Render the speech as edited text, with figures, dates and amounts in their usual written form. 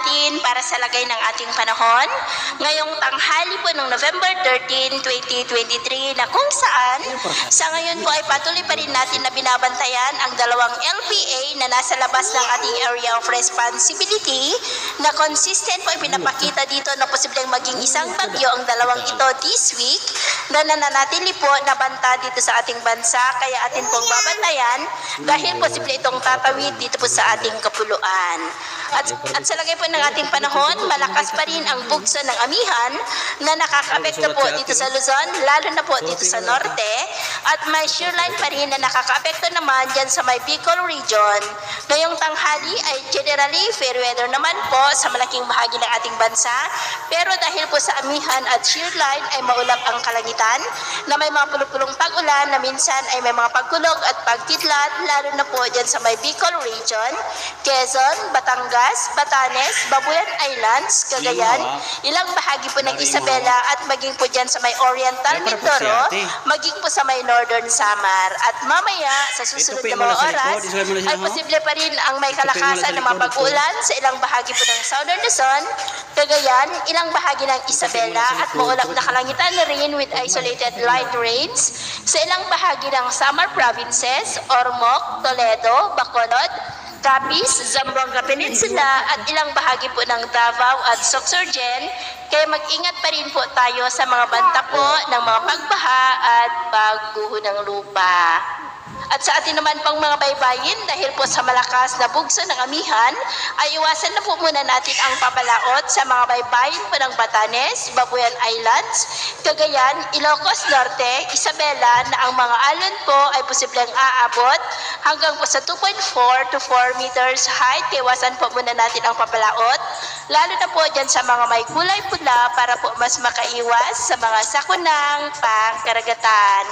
natin para sa lagay ng ating panahon ngayong tanghali po ng November 13, 2023 na kung saan sa ngayon po ay patuloy pa rin natin na binabantayan ang dalawang LPA na nasa labas ng ating area of responsibility na consistent po ay pinapakita dito na posibleng maging isang bagyo ang dalawang ito this week na nananatili po na banta dito sa ating bansa, kaya atin pong babantayan dahil posible itong tatawid dito po sa ating kapuluan. At sa lagay po ng ating panahon, malakas pa rin ang bugso ng amihan na nakakaapekto po dito sa Luzon, lalo na po dito sa norte, at may shear line pa rin na nakakaapekto naman dyan sa may Bicol region. Ngayong tanghali ay generally fair weather naman po sa malaking bahagi ng ating bansa, pero dahil po sa amihan at shear line ay maulap ang kalangitan na may mga pulupulong pag-ulan na minsan ay may mga pagkulog at pagkidlat, lalo na po dyan sa may Bicol region, Quezon, Batangas, Batanes, Babuyan Islands, Cagayan, ilang bahagi po ng Isabela at maging po dyan sa may Oriental Mindoro, maging po sa may Northern Samar. At mamaya sa susunod na mga oras ay posible pa rin ang may kalakasan ng mga pag-ulan sa ilang bahagi po ng Southern Luzon, Cagayan, ilang bahagi ng Isabela at maulap na kalangitan na rin with isolated light rains sa ilang bahagi ng Samar Provinces, Ormoc, Toledo, Bacolod, Capiz, Zamboanga Peninsula at ilang bahagi po ng Davao at Sorsogon, kaya mag-ingat pa rin po tayo sa mga banta po ng mga pagbaha at pagguho ng lupa. At sa atin naman pang mga baybayin, dahil po sa malakas na bugso ng amihan, ay iwasan na po muna natin ang papalaot sa mga baybayin po ng Batanes, Babuyan Islands, Cagayan, Ilocos Norte, Isabela na ang mga alon po ay posibleng aabot hanggang po sa 2.4 to 4 meters height. Iwasan po muna natin ang papalaot, lalo na po dyan sa mga may kulay pula para po mas makaiwas sa mga sakunang pangkaragatan.